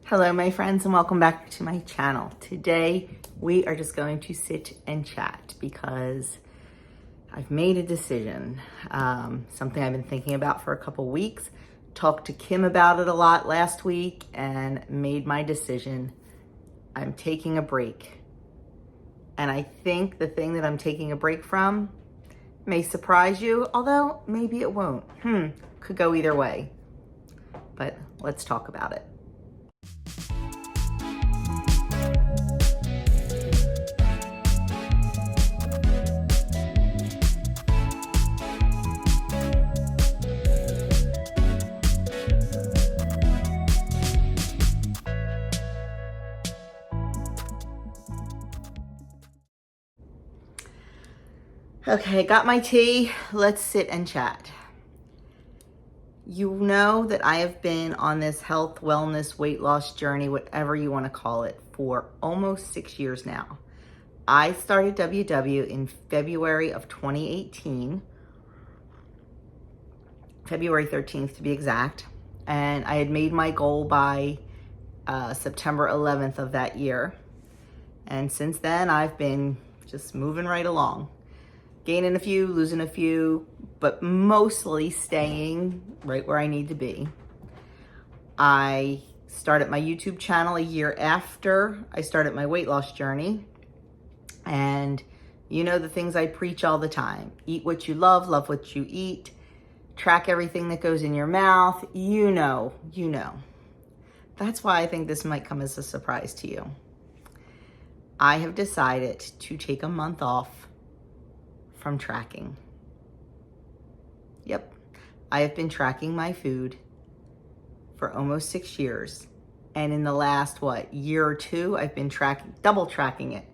Hello my friends and welcome back to my channel. Today we are just going to sit and chat because I've made a decision, something I've been thinking about for a couple weeks, talked to Kim about it a lot last week and made my decision. I'm taking a break. And I think the thing that I'm taking a break from may surprise you, although maybe it won't. Could go either way. But let's talk about it. Okay, got my tea. Let's sit and chat. You know that I have been on this health, wellness, weight loss journey, whatever you want to call it, for almost 6 years now. I started WW in February of 2018, February 13th to be exact, and I had made my goal by September 11th of that year. And since then, I've been just moving right along. Gaining a few, losing a few, but mostly staying right where I need to be. I started my YouTube channel a year after I started my weight loss journey. And you know the things I preach all the time. Eat what you love what you eat, track everything that goes in your mouth. You know. That's why I think this might come as a surprise to you. I have decided to take a month off from tracking. Yep, I have been tracking my food for almost 6 years. And in the last, year or two, I've been double tracking it.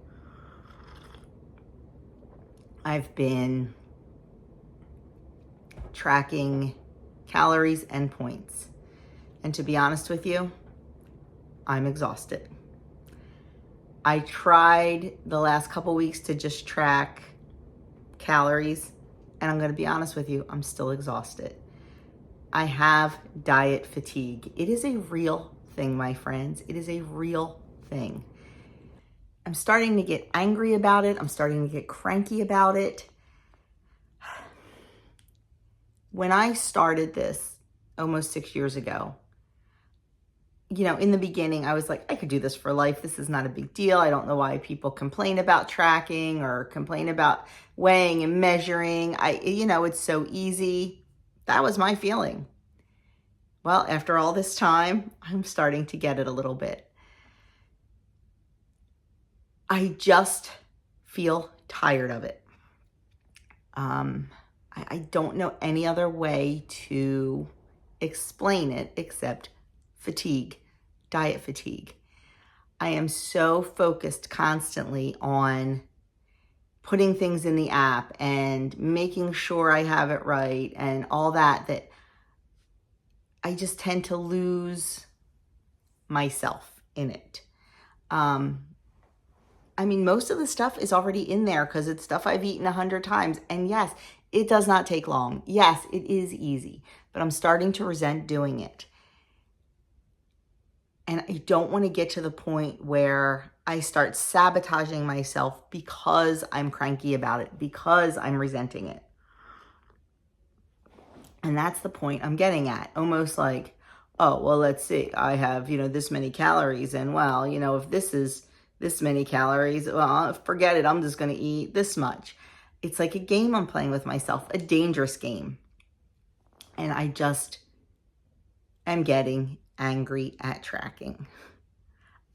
I've been tracking calories and points. And to be honest with you, I'm exhausted. I tried the last couple weeks to just track calories, and I'm going to be honest with you, I'm still exhausted. I have diet fatigue. It is a real thing, my friends. It is a real thing. I'm starting to get angry about it. I'm starting to get cranky about it. When I started this almost 6 years ago, in the beginning, I was like, I could do this for life. This is not a big deal. I don't know why people complain about tracking or complain about weighing and measuring. It's so easy. That was my feeling. Well, after all this time, I'm starting to get it a little bit. I just feel tired of it. I don't know any other way to explain it except fatigue, diet fatigue. I am so focused constantly on putting things in the app and making sure I have it right and all that I just tend to lose myself in it. Most of the stuff is already in there because it's stuff I've eaten 100 times. And yes, it does not take long. Yes, it is easy, but I'm starting to resent doing it. And I don't want to get to the point where I start sabotaging myself because I'm cranky about it, because I'm resenting it. And that's the point I'm getting at. Almost like, oh, well, let's see. I have, this many calories. And well, if this is this many calories, well, forget it. I'm just going to eat this much. It's like a game I'm playing with myself, a dangerous game. And I just am getting angry at tracking.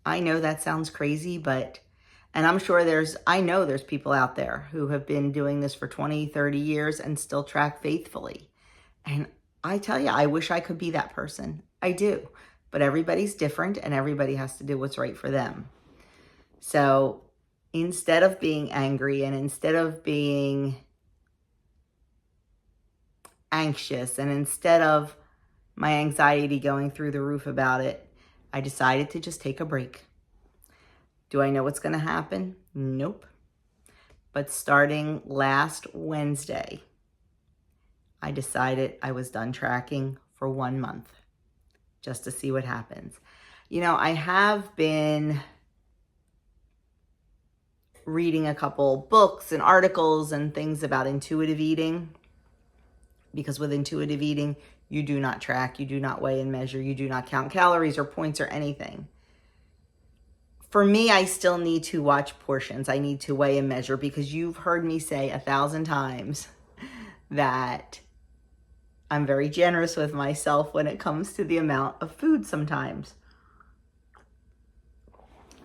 I know that sounds crazy, and I'm sure I know there's people out there who have been doing this for 20, 30 years and still track faithfully. And I tell you, I wish I could be that person. I do. But everybody's different and everybody has to do what's right for them. So instead of being angry and instead of being anxious and instead of my anxiety going through the roof about it, I decided to just take a break. Do I know what's going to happen? Nope. But starting last Wednesday, I decided I was done tracking for 1 month just to see what happens. You know, I have been reading a couple books and articles and things about intuitive eating, because with intuitive eating, you do not track, you do not weigh and measure, you do not count calories or points or anything. For me, I still need to watch portions. I need to weigh and measure, because you've heard me say 1,000 times that I'm very generous with myself when it comes to the amount of food sometimes.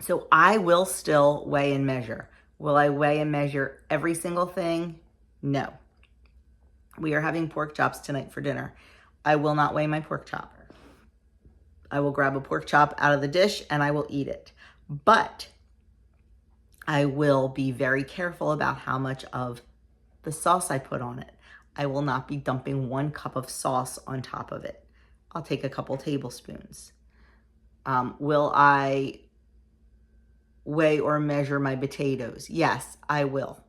So I will still weigh and measure. Will I weigh and measure every single thing? No. We are having pork chops tonight for dinner. I will not weigh my pork chop. I will grab a pork chop out of the dish and I will eat it. But I will be very careful about how much of the sauce I put on it. I will not be dumping 1 cup of sauce on top of it. I'll take a couple tablespoons. Will I weigh or measure my potatoes? Yes, I will.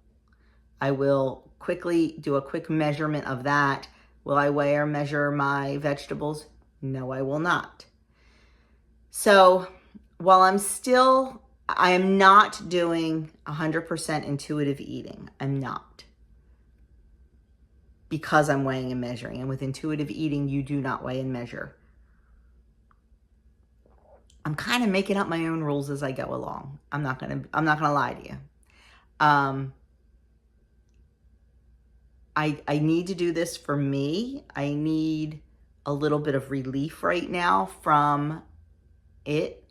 I will quickly do a quick measurement of that. Will I weigh or measure my vegetables? No, I will not. So while I am not doing 100% intuitive eating. I'm not. Because I'm weighing and measuring. And with intuitive eating, you do not weigh and measure. I'm kind of making up my own rules as I go along. I'm not gonna lie to you. I need to do this for me. I need a little bit of relief right now from it.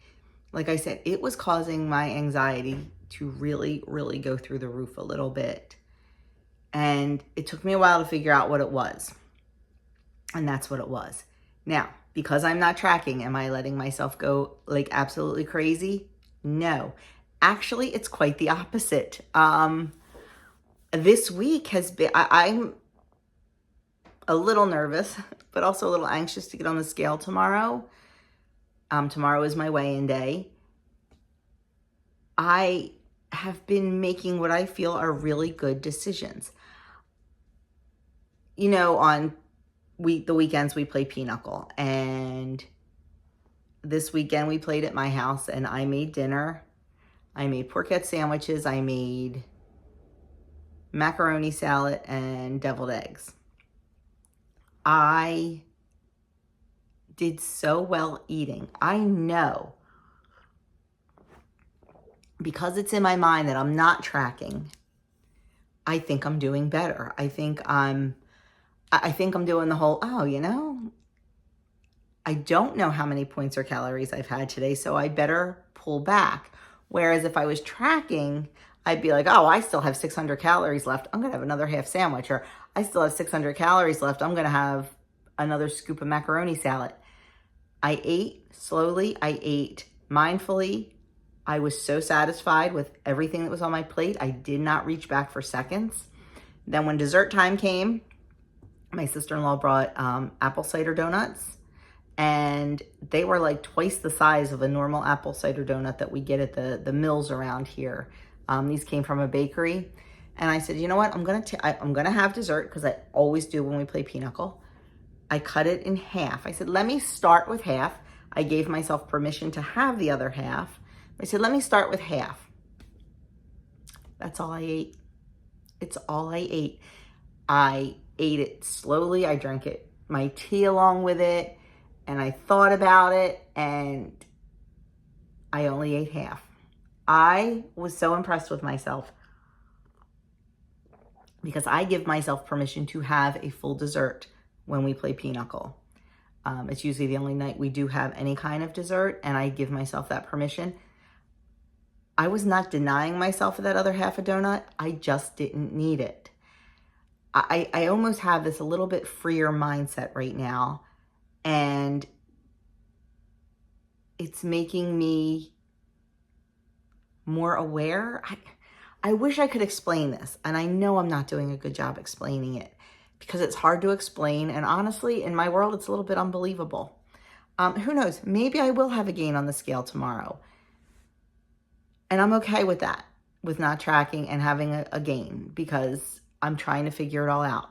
Like I said, it was causing my anxiety to really, really go through the roof a little bit. And it took me a while to figure out what it was. And that's what it was. Now, because I'm not tracking, am I letting myself go like absolutely crazy? No. Actually, it's quite the opposite. This week has been, I'm a little nervous, but also a little anxious to get on the scale tomorrow. Tomorrow is my weigh-in day. I have been making what I feel are really good decisions. You know, on the weekends we play pinochle, and this weekend we played at my house, and I made dinner. I made porchetta sandwiches. I made macaroni salad and deviled eggs. I did so well eating. I know, because it's in my mind that I'm not tracking, I think I'm doing better. I think I'm doing the whole, oh, you know, I don't know how many points or calories I've had today, so I better pull back. Whereas if I was tracking, I'd be like, oh, I still have 600 calories left. I'm going to have another half sandwich. Or I still have 600 calories left. I'm going to have another scoop of macaroni salad. I ate slowly. I ate mindfully. I was so satisfied with everything that was on my plate. I did not reach back for seconds. Then when dessert time came, my sister-in-law brought apple cider donuts. And they were like twice the size of a normal apple cider donut that we get at the mills around here. These came from a bakery. And I said, you know what? I'm gonna have dessert, because I always do when we play pinochle. I cut it in half. I said, let me start with half. I gave myself permission to have the other half. I said, let me start with half. That's all I ate. It's all I ate. I ate it slowly. I drank my tea along with it. And I thought about it, and I only ate half. I was so impressed with myself, because I give myself permission to have a full dessert when we play pinochle. It's usually the only night we do have any kind of dessert, and I give myself that permission. I was not denying myself that other half a donut. I just didn't need it. I almost have this a little bit freer mindset right now. And it's making me more aware. I wish I could explain this. And I know I'm not doing a good job explaining it, because it's hard to explain. And honestly, in my world, it's a little bit unbelievable. Who knows? Maybe I will have a gain on the scale tomorrow. And I'm okay with that, with not tracking and having a gain, because I'm trying to figure it all out.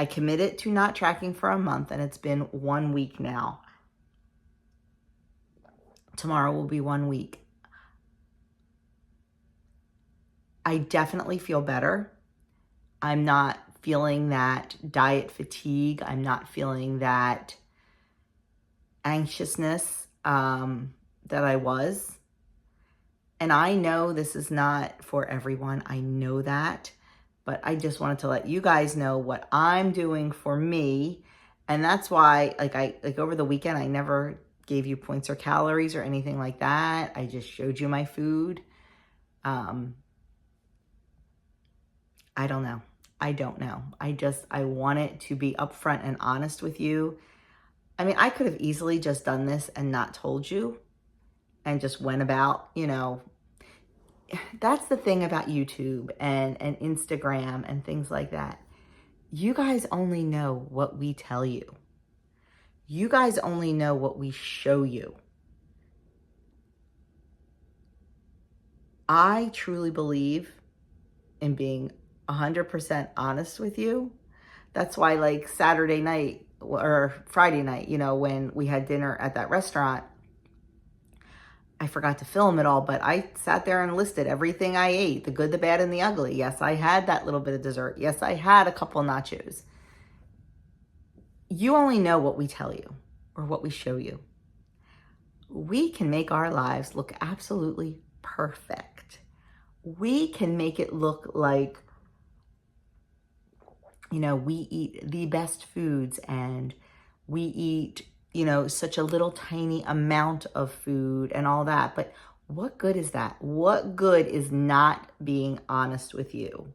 I committed to not tracking for a month, and it's been 1 week now. Tomorrow will be 1 week. I definitely feel better. I'm not feeling that diet fatigue. I'm not feeling that anxiousness that I was. And I know this is not for everyone. I know that. But I just wanted to let you guys know what I'm doing for me. And that's why, like over the weekend, I never gave you points or calories or anything like that. I just showed you my food. I don't know. I don't know. I want it to be upfront and honest with you. I mean, I could have easily just done this and not told you and just went about, that's the thing about YouTube and Instagram and things like that. You guys only know what we tell you. You guys only know what we show you. I truly believe in being 100% honest with you. That's why, like, Saturday night or Friday night, when we had dinner at that restaurant, I forgot to film it all, but I sat there and listed everything I ate, the good, the bad, and the ugly. Yes, I had that little bit of dessert. Yes, I had a couple nachos. You only know what we tell you or what we show you. We can make our lives look absolutely perfect. We can make it look like, we eat the best foods and we eat, such a little tiny amount of food and all that. But what good is that? What good is not being honest with you?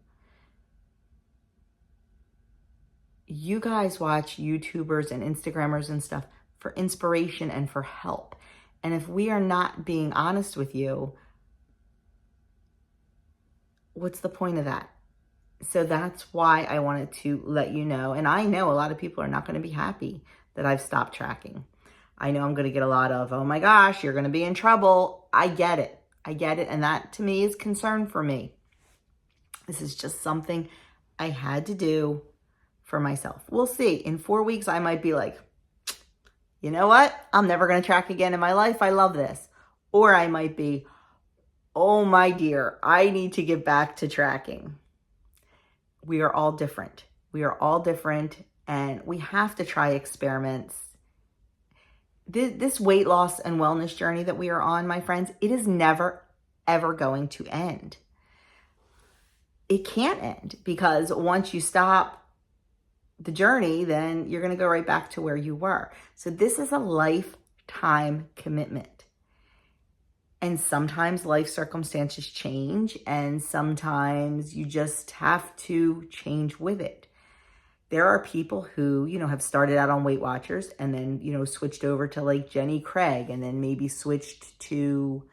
You guys watch YouTubers and Instagrammers and stuff for inspiration and for help. And if we are not being honest with you, what's the point of that? So that's why I wanted to let you know. And I know a lot of people are not going to be happy that I've stopped tracking. I know I'm going to get a lot of, oh my gosh, you're going to be in trouble. I get it. I get it. And that to me is concern for me. This is just something I had to do for myself. We'll see. In 4 weeks, I might be like, you know what? I'm never going to track again in my life. I love this. Or I might be, oh my dear, I need to get back to tracking. We are all different. We are all different, and we have to try experiments. This weight loss and wellness journey that we are on, my friends, it is never, ever going to end. It can't end, because once you stop the journey, then you're going to go right back to where you were. So this is a lifetime commitment. And sometimes life circumstances change, and sometimes you just have to change with it. There are people who, have started out on Weight Watchers and then, switched over to like Jenny Craig, and then maybe switched to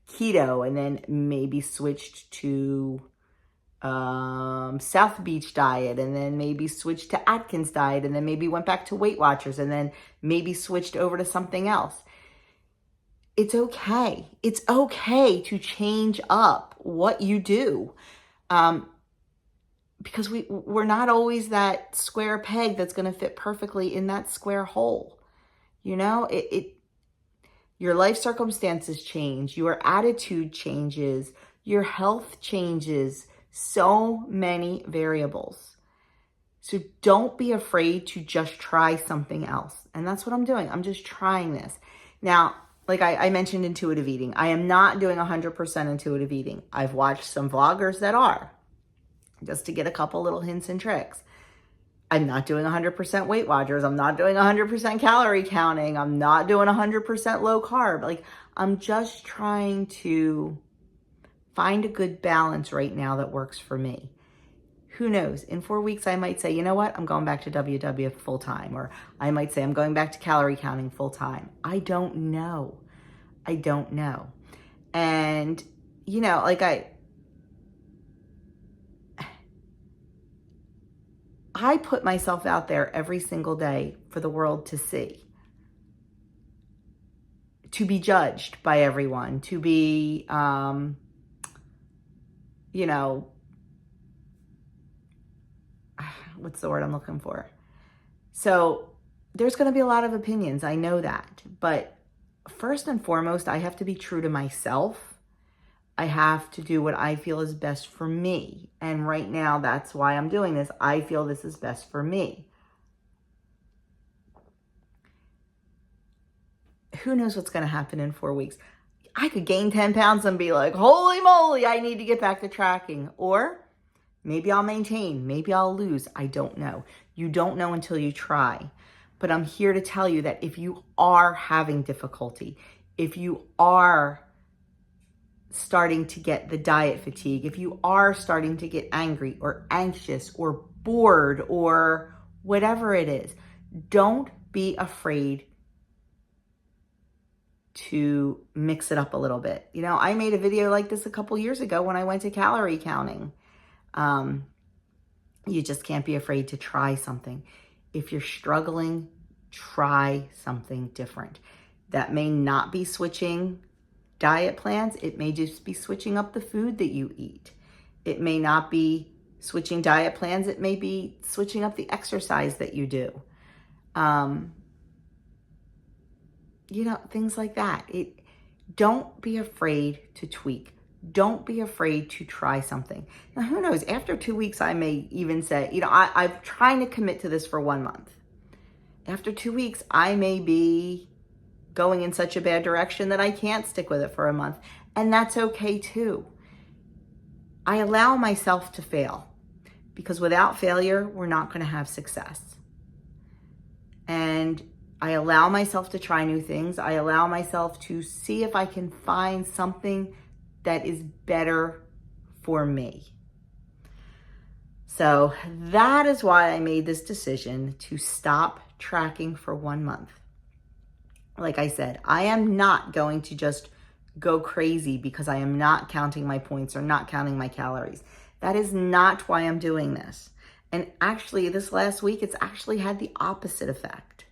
keto, and then maybe switched to South Beach diet, and then maybe switched to Atkins diet, and then maybe went back to Weight Watchers, and then maybe switched over to something else. It's okay. It's okay to change up what you do. Because we're not always that square peg that's going to fit perfectly in that square hole. Your life circumstances change, your attitude changes, your health changes, so many variables. So don't be afraid to just try something else. And that's what I'm doing. I'm just trying this. Now, like I mentioned intuitive eating, I am not doing 100% intuitive eating. I've watched some vloggers that are, just to get a couple little hints and tricks. I'm not doing 100% Weight Watchers. I'm not doing 100% calorie counting. I'm not doing 100% low carb. Like, I'm just trying to find a good balance right now that works for me. Who knows? In 4 weeks, I might say, you know what? I'm going back to WW full time. Or I might say, I'm going back to calorie counting full time. I don't know. I don't know. And, like I put myself out there every single day for the world to see, to be judged by everyone, to be, what's the word I'm looking for? So there's going to be a lot of opinions. I know that, but first and foremost, I have to be true to myself. I have to do what I feel is best for me. And right now, that's why I'm doing this. I feel this is best for me. Who knows what's going to happen in 4 weeks? I could gain 10 pounds and be like, holy moly, I need to get back to tracking. Or maybe I'll maintain, maybe I'll lose. I don't know. You don't know until you try. But I'm here to tell you that if you are having difficulty, if you are starting to get the diet fatigue, if you are starting to get angry or anxious or bored or whatever it is, don't be afraid to mix it up a little bit. You know, I made a video like this a couple years ago when I went to calorie counting. You just can't be afraid to try something. If you're struggling, try something different. That may not be switching diet plans. It may just be switching up the food that you eat. It may not be switching diet plans. It may be switching up the exercise that you do. You know, things like that. Don't be afraid to tweak. Don't be afraid to try something. Now, who knows? After 2 weeks, I may even say, you know, I'm trying to commit to this for 1 month. After 2 weeks, I may be going in such a bad direction that I can't stick with it for a month. And that's okay too. I allow myself to fail because without failure, we're not going to have success. And I allow myself to try new things. I allow myself to see if I can find something that is better for me. So that is why I made this decision to stop tracking for 1 month. Like I said, I am not going to just go crazy because I am not counting my points or not counting my calories. That is not why I'm doing this. And actually, this last week, it's actually had the opposite effect.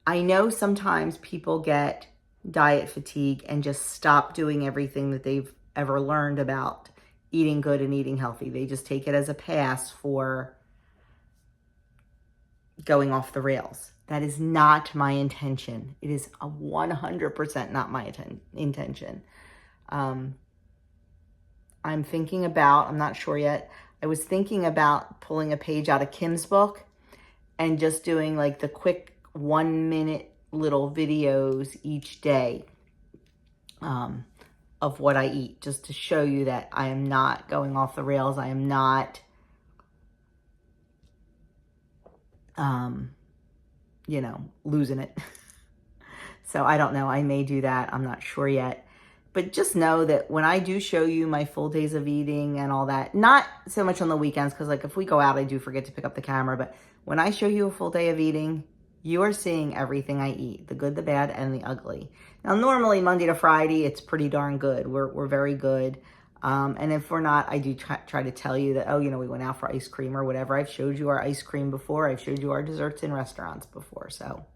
I know sometimes people get diet fatigue and just stop doing everything that they've ever learned about eating good and eating healthy. They just take it as a pass for going off the rails. That is not my intention. It is 100% not my intention. I'm not sure yet. I was thinking about pulling a page out of Kim's book and just doing like the quick 1 minute little videos each day of what I eat, just to show you that I am not going off the rails. I am not, losing it. So I don't know. I may do that. I'm not sure yet. But just know that when I do show you my full days of eating and all that, not so much on the weekends, because like if we go out, I do forget to pick up the camera. But when I show you a full day of eating, you are seeing everything I eat, the good, the bad, and the ugly. Now, normally Monday to Friday, it's pretty darn good. We're very good. And if we're not, I do try to tell you that, we went out for ice cream or whatever. I've showed you our ice cream before. I've showed you our desserts in restaurants before. So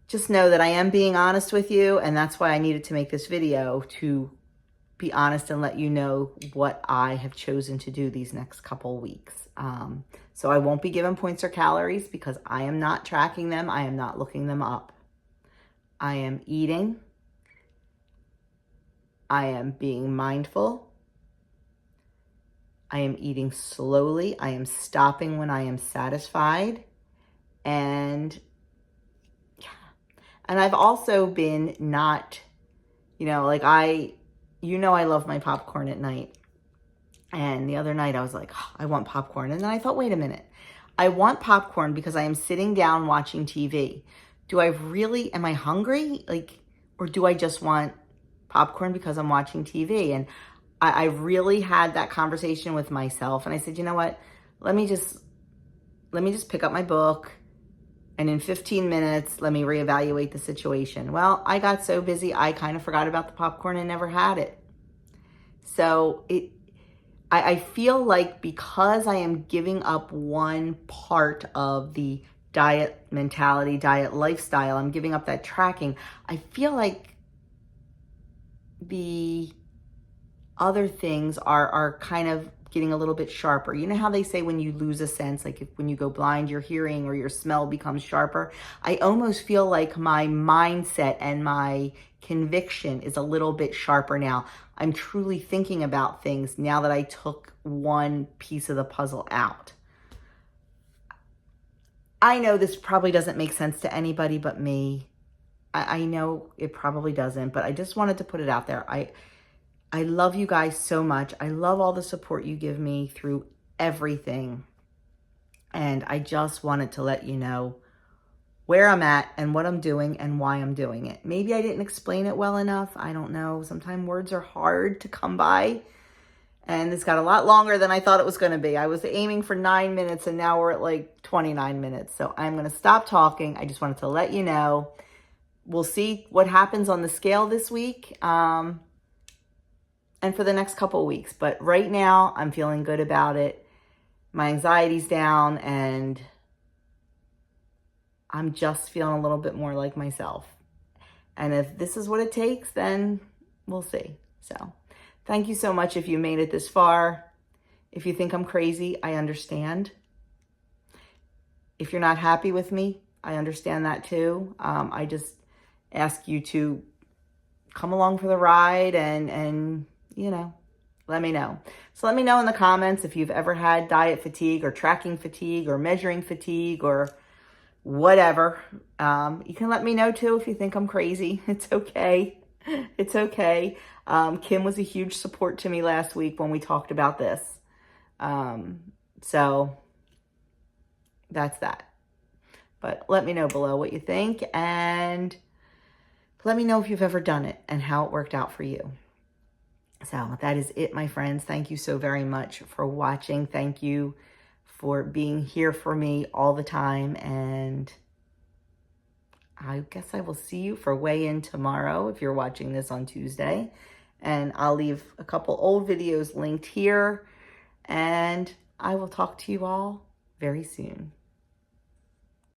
just know that I am being honest with you, and that's why I needed to make this video, to be honest and let you know what I have chosen to do these next couple weeks. So I won't be giving points or calories because I am not tracking them. I am not looking them up. I am eating. I am being mindful. I am eating slowly. I am stopping when I am satisfied. And I've also been not, I love my popcorn at night. And the other night I was like, I want popcorn. And then I thought, wait a minute. I want popcorn because I am sitting down watching TV. Am I hungry? Or do I just want popcorn because I'm watching TV? And I really had that conversation with myself. And I said, you know what? Let me just pick up my book. And in 15 minutes, let me reevaluate the situation. Well, I got so busy, I kind of forgot about the popcorn and never had it. So I feel like because I am giving up one part of the diet mentality, diet lifestyle, I'm giving up that tracking, I feel like the other things are kind of getting a little bit sharper. You know how they say when you lose a sense, like when you go blind, your hearing or your smell becomes sharper? I almost feel like my mindset and my conviction is a little bit sharper now. I'm truly thinking about things now that I took one piece of the puzzle out. I know this probably doesn't make sense to anybody but me. I know it probably doesn't, but I just wanted to put it out there. I love you guys so much. I love all the support you give me through everything. And I just wanted to let you know where I'm at and what I'm doing and why I'm doing it. Maybe I didn't explain it well enough. I don't know. Sometimes words are hard to come by. And it's got a lot longer than I thought it was going to be. I was aiming for 9 minutes and now we're at like 29 minutes. So I'm going to stop talking. I just wanted to let you know. We'll see what happens on the scale this week. And for the next couple of weeks. But right now, I'm feeling good about it. My anxiety's down, and I'm just feeling a little bit more like myself. And if this is what it takes, then we'll see. So thank you so much if you made it this far. If you think I'm crazy, I understand. If you're not happy with me, I understand that too. I just ask you to come along for the ride and you know, let me know. So let me know in the comments if you've ever had diet fatigue or tracking fatigue or measuring fatigue or whatever. You can let me know too if you think I'm crazy. It's okay. It's okay. Kim was a huge support to me last week when we talked about this. So that's that. But let me know below what you think, and let me know if you've ever done it and how it worked out for you. So that is it, my friends. Thank you so very much for watching. Thank you for being here for me all the time. And I guess I will see you for weigh-in tomorrow if you're watching this on Tuesday. And I'll leave a couple old videos linked here. And I will talk to you all very soon.